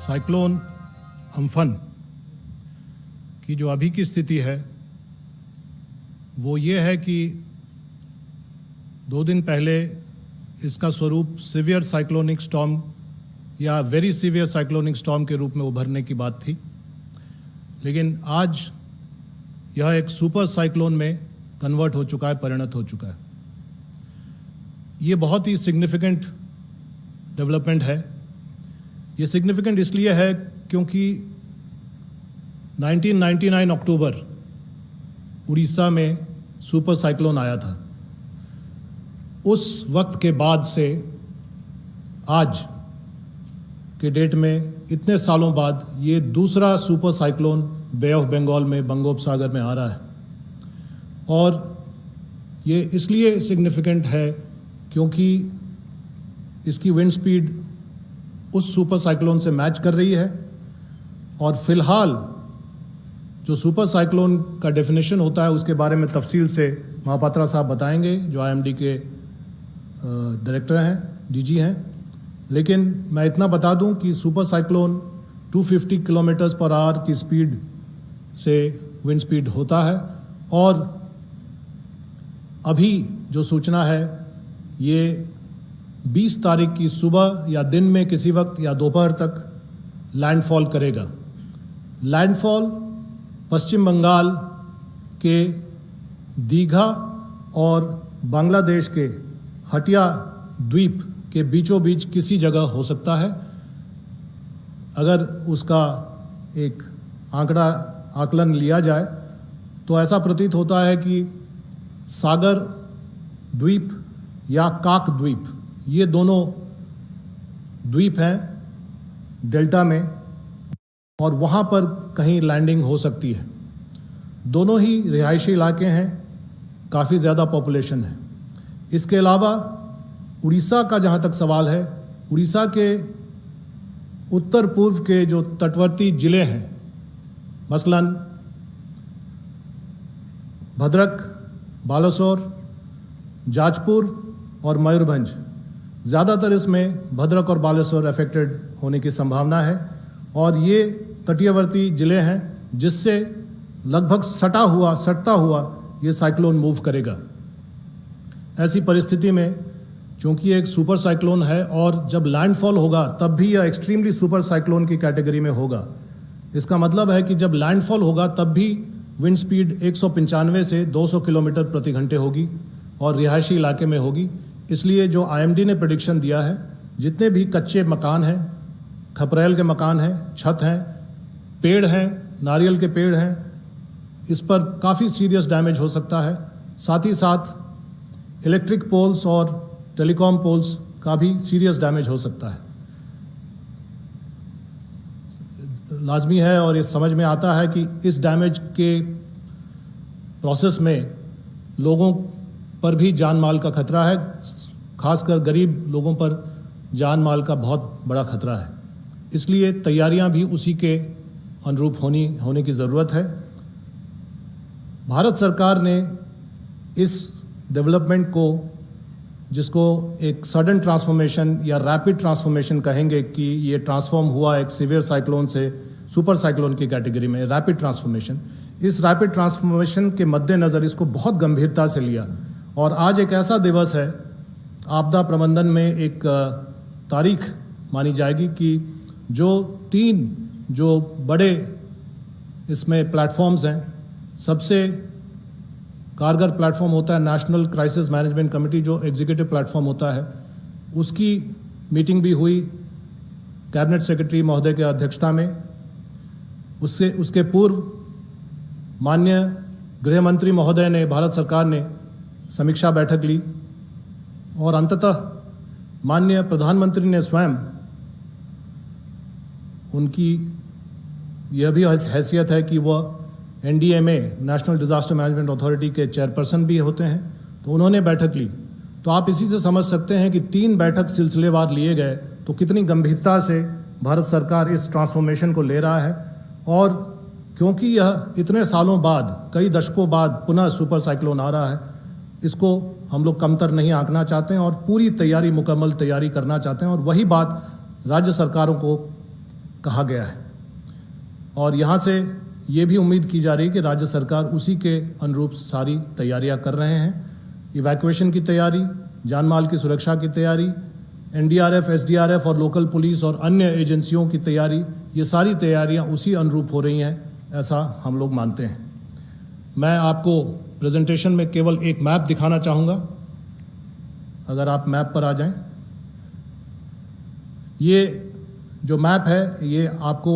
Cyclone Amphan की जो अभी की स्थिति है वो ये है कि 2 दिन पहले इसका स्वरूप सीवियर साइक्लोनिक स्टॉर्म या वेरी सीवियर साइक्लोनिक स्टॉर्म के रूप में उभरने की बात थी, लेकिन आज यह एक सुपर साइक्लोन में कन्वर्ट हो चुका है, परिणत हो चुका है। ये बहुत ही सिग्निफिकेंट डेवलपमेंट है। ये सिग्निफिकेंट इसलिए है क्योंकि 1999 अक्टूबर उड़ीसा में सुपर साइक्लोन आया था। उस वक्त के बाद से आज के डेट में, इतने सालों बाद, ये दूसरा super cyclone Bay of Bengal में, बंगोपसागर में आ रहा है। और ये इसलिए सिग्निफिकेंट है क्योंकि इसकी विंड स्पीड उस सुपर साइक्लोन से मैच कर रही है। और फिलहाल जो सुपर साइक्लोन का डेफिनेशन होता है उसके बारे में तफसील से महापात्रा साहब बताएंगे, जो आईएमडी के डायरेक्टर हैं, डीजी हैं। लेकिन मैं इतना बता दूं कि super cyclone 250 kilometres per hour की स्पीड से विंड स्पीड होता है। और अभी जो सूचना है ये 20 तारीख की सुबह या दिन में किसी वक्त या दोपहर तक लैंडफॉल करेगा। लैंडफॉल पश्चिम बंगाल के दीघा और बांग्लादेश के हटिया द्वीप के बीचों बीच किसी जगह हो सकता है। अगर उसका एक आकलन लिया जाए तो ऐसा प्रतीत होता है कि सागर द्वीप या काक द्वीप, ये दोनों द्वीप हैं डेल्टा में, और वहाँ पर कहीं लैंडिंग हो सकती है। दोनों ही रिहायशी इलाके हैं, काफ़ी ज़्यादा पॉपुलेशन है। इसके अलावा उड़ीसा का जहाँ तक सवाल है, उड़ीसा के उत्तर पूर्व के जो तटवर्ती ज़िले हैं, मसलन भद्रक, बालासोर, जाजपुर और मयूरभंज, ज़्यादातर इसमें भद्रक और बालेश्वर अफेक्टेड होने की संभावना है। और ये तटीयवर्ती ज़िले हैं जिससे लगभग सटता हुआ ये साइक्लोन मूव करेगा। ऐसी परिस्थिति में चूंकि एक सुपर साइक्लोन है और जब लैंडफॉल होगा तब भी यह एक्सट्रीमली सुपर साइक्लोन की कैटेगरी में होगा। इसका मतलब है कि जब लैंडफॉल होगा तब भी विंड स्पीड 195 से 200 किलोमीटर प्रति घंटे होगी और रिहायशी इलाके में होगी। इसलिए जो आईएमडी ने प्रेडिक्शन दिया है, जितने भी कच्चे मकान हैं, खपरेल के मकान हैं, छत हैं, पेड़ हैं, नारियल के पेड़ हैं, इस पर काफ़ी सीरियस डैमेज हो सकता है। साथ ही साथ इलेक्ट्रिक पोल्स और टेलीकॉम पोल्स का भी सीरियस डैमेज हो सकता है। लाजमी है और ये समझ में आता है कि इस डैमेज के प्रोसेस में लोगों पर भी जान माल का खतरा है, खासकर गरीब लोगों पर जान माल का बहुत बड़ा खतरा है। इसलिए तैयारियां भी उसी के अनुरूप होने की ज़रूरत है। भारत सरकार ने इस डेवलपमेंट को, जिसको एक सडन ट्रांसफॉर्मेशन या रैपिड ट्रांसफॉर्मेशन कहेंगे, कि ये ट्रांसफॉर्म हुआ एक सीवियर साइक्लोन से सुपर साइक्लोन की कैटेगरी में, रैपिड ट्रांसफॉर्मेशन, इस रैपिड ट्रांसफॉर्मेशन के मद्देनज़र इसको बहुत गंभीरता से लिया। और आज एक ऐसा दिवस है, आपदा प्रबंधन में एक तारीख मानी जाएगी कि जो 3 जो बड़े इसमें प्लेटफॉर्म्स हैं, सबसे कारगर प्लेटफॉर्म होता है नेशनल क्राइसिस मैनेजमेंट कमेटी, जो एग्जीक्यूटिव प्लेटफॉर्म होता है, उसकी मीटिंग भी हुई कैबिनेट सेक्रेटरी महोदय के अध्यक्षता में। उसके पूर्व माननीय गृह मंत्री महोदय ने, भारत सरकार ने समीक्षा बैठक ली और अंततः माननीय प्रधानमंत्री ने स्वयं, उनकी यह भी हैसियत है कि वह NDMA, national disaster management authority के चेयरपर्सन भी होते हैं, तो उन्होंने बैठक ली। तो आप इसी से समझ सकते हैं कि 3 बैठक सिलसिलेवार लिए गए तो कितनी गंभीरता से भारत सरकार इस ट्रांसफॉर्मेशन को ले रहा है। और क्योंकि यह इतने सालों बाद, कई दशकों बाद पुनः सुपर साइक्लोन आ रहा है, इसको हम लोग कमतर नहीं आंकना चाहते हैं और पूरी तैयारी, मुकम्मल तैयारी करना चाहते हैं। और वही बात राज्य सरकारों को कहा गया है। और यहाँ से ये भी उम्मीद की जा रही है कि राज्य सरकार उसी के अनुरूप सारी तैयारियां कर रहे हैं। इवैक्यूएशन की तैयारी, जान माल की सुरक्षा की तैयारी, एनडीआरएफ, एसडीआरएफ और लोकल पुलिस और अन्य एजेंसियों की तैयारी, ये सारी तैयारियां उसी अनुरूप हो रही हैं, ऐसा हम लोग मानते हैं। मैं आपको प्रेजेंटेशन में केवल एक मैप दिखाना चाहूँगा, अगर आप मैप पर आ जाएं। ये जो मैप है ये आपको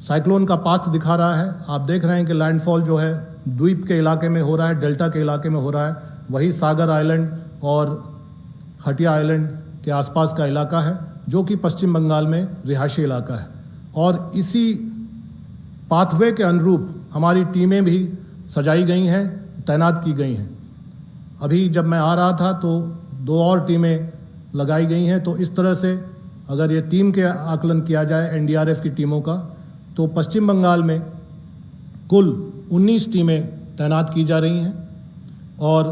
साइक्लोन का पाथ दिखा रहा है। आप देख रहे हैं कि लैंडफॉल जो है द्वीप के इलाके में हो रहा है, डेल्टा के इलाके में हो रहा है। वही सागर आइलैंड और हटिया आइलैंड के आसपास का इलाका है, जो कि पश्चिम बंगाल में रिहायशी इलाका है। और इसी पाथवे के अनुरूप हमारी टीमें भी सजाई गई हैं, तैनात की गई हैं। अभी जब मैं आ रहा था तो 2 और टीमें लगाई गई हैं। तो इस तरह से अगर ये टीम के आकलन किया जाए एनडीआरएफ की टीमों का, तो पश्चिम बंगाल में कुल 19 टीमें तैनात की जा रही हैं और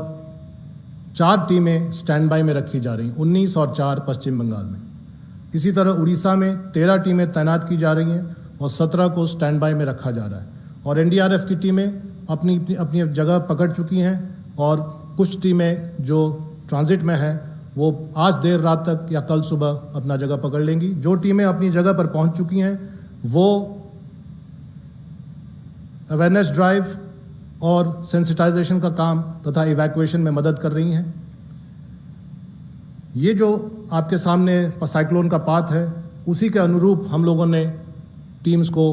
4 टीमें स्टैंड बाय में रखी जा रही हैं, 19 और 4 पश्चिम बंगाल में। इसी तरह उड़ीसा में 13 टीमें तैनात की जा रही हैं और 17 को स्टैंड बाय में रखा जा रहा है। और एनडीआरएफ की टीमें अपनी अपनी जगह पकड़ चुकी हैं और कुछ टीमें जो ट्रांजिट में हैं वो आज देर रात तक या कल सुबह अपना जगह पकड़ लेंगी। जो टीमें अपनी जगह पर पहुंच चुकी हैं वो अवेयरनेस ड्राइव और सेंसिटाइजेशन का काम तथा इवैक्यूएशन में मदद कर रही हैं। ये जो आपके सामने साइक्लोन का पाथ है, उसी के अनुरूप हम लोगों ने टीम्स को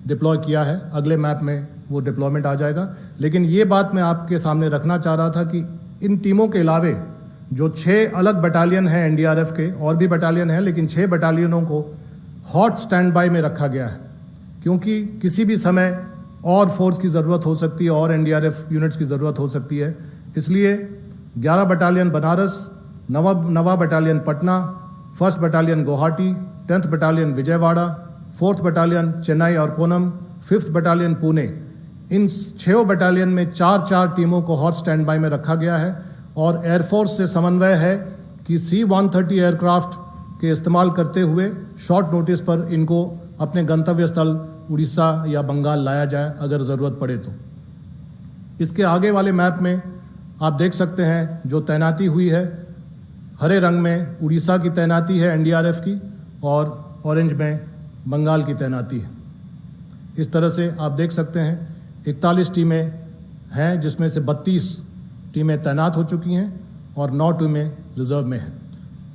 डिप्लॉय किया है। अगले मैप में वो डिप्लॉयमेंट आ जाएगा। लेकिन ये बात मैं आपके सामने रखना चाह रहा था कि इन टीमों के अलावे जो 6 अलग बटालियन हैं एनडीआरएफ के, और भी बटालियन हैं, लेकिन 6 बटालियनों को हॉट स्टैंड बाय में रखा गया है, क्योंकि किसी भी समय और फोर्स की ज़रूरत हो सकती है और एनडीआरएफ यूनिट्स की ज़रूरत हो सकती है। इसलिए 11 बटालियन बनारस, नवा battalion Patna, 1st battalion Guwahati, 10th battalion Vijayawada, 4th battalion Chennai और कोनम, 5th बटालियन पुणे, इन 6 बटालियन में 4-4 टीमों को हॉट स्टैंड बाय में रखा गया है। और एयरफोर्स से समन्वय है कि C-130 एयरक्राफ्ट के इस्तेमाल करते हुए शॉर्ट नोटिस पर इनको अपने गंतव्य स्थल उड़ीसा या बंगाल लाया जाए अगर ज़रूरत पड़े तो। इसके आगे वाले मैप में आप देख सकते हैं जो तैनाती हुई है, हरे रंग में उड़ीसा की तैनाती है एनडीआरएफ की और ऑरेंज में बंगाल की तैनाती है। इस तरह से आप देख सकते हैं 41 टीमें हैं, जिसमें से 32 टीमें तैनात हो चुकी हैं और 9 टीमें रिजर्व में हैं।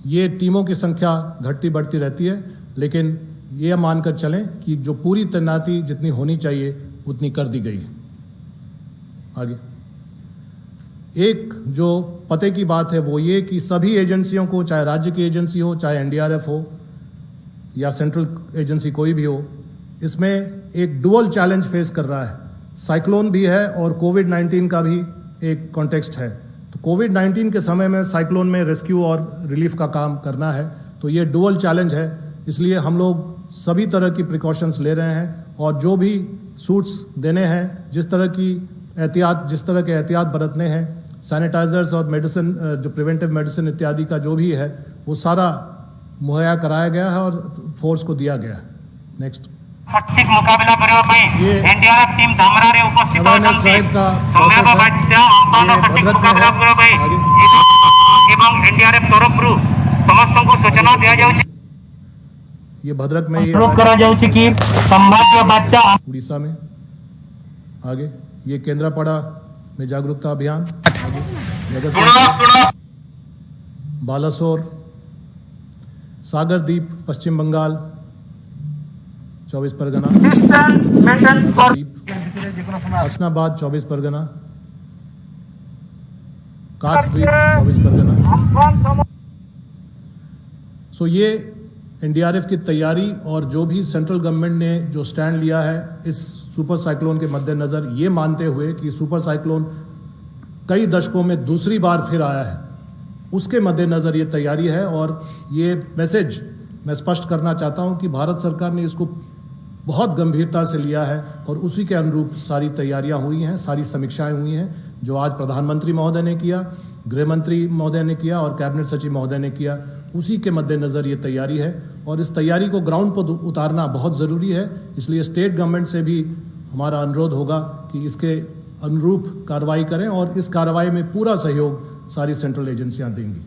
ये टीमों की संख्या घटती बढ़ती रहती है, लेकिन ये मानकर चलें कि जो पूरी तैनाती जितनी होनी चाहिए उतनी कर दी गई है। आगे एक जो पते की बात है वो ये कि सभी एजेंसियों को, चाहे राज्य की एजेंसी हो, चाहे एनडीआरएफ हो या सेंट्रल एजेंसी कोई भी हो, इसमें एक डुअल चैलेंज फेस कर रहा है। साइक्लोन भी है और कोविड-19 का भी एक कॉन्टेक्स्ट है। तो कोविड-19 के समय में साइक्लोन में रेस्क्यू और रिलीफ का काम करना है, तो ये डुअल चैलेंज है। इसलिए हम लोग सभी तरह की प्रिकॉशंस ले रहे हैं और जो भी सूट्स देने हैं, जिस तरह के एहतियात बरतने हैं, सैनिटाइजर्स और मेडिसिन, जो प्रिवेंटिव मेडिसिन इत्यादि का जो भी है, वो सारा मुहैया कराया गया है और फोर्स को दिया गया है। नेक्स्ट सठिक मुकाबला କରିବା ପାଇଁ एनडीआरएफ टीम धामराରେ उपस्थित ଅଛନ୍ତି। ସମୟ ବାଧ୍ୟ ଅମ୍ପାନ ସଠିକ ମୁକାବିଲା କରିବା ପାଇଁ ଏବଂ एनडीआरएफ ତରଫରୁ ସମସ୍ତଙ୍କୁ सूचना ଦିଆଯାଉଛି। ये भद्रक में अनुरोध करा जाଉଛି कि संभाव्य बात्या उड़ीसा में। आगे ये केंद्रापड़ा में जागरूकता अभियान, बालासोर, सागर द्वीप पश्चिम बंगाल 24 परगना, हसनाबाद 24 परगना, काठद्वीप 24 परगना। सो ये एनडीआरएफ की तैयारी और जो भी सेंट्रल गवर्नमेंट ने जो स्टैंड लिया है इस सुपर साइक्लोन के मद्देनज़र, ये मानते हुए कि सुपर साइक्लोन कई दशकों में दूसरी बार फिर आया है, उसके मद्देनज़र ये तैयारी है। और ये मैसेज मैं स्पष्ट करना चाहता हूँ कि भारत सरकार ने इसको बहुत गंभीरता से लिया है और उसी के अनुरूप सारी तैयारियां हुई हैं, सारी समीक्षाएं हुई हैं, जो आज प्रधानमंत्री महोदय ने किया, गृह मंत्री महोदय ने किया और कैबिनेट सचिव महोदय ने किया, उसी के मद्देनज़र ये तैयारी है। और इस तैयारी को ग्राउंड पर उतारना बहुत ज़रूरी है। इसलिए स्टेट गवर्नमेंट से भी हमारा अनुरोध होगा कि इसके अनुरूप कार्रवाई करें और इस कार्रवाई में पूरा सहयोग सारी सेंट्रल एजेंसियां देंगी।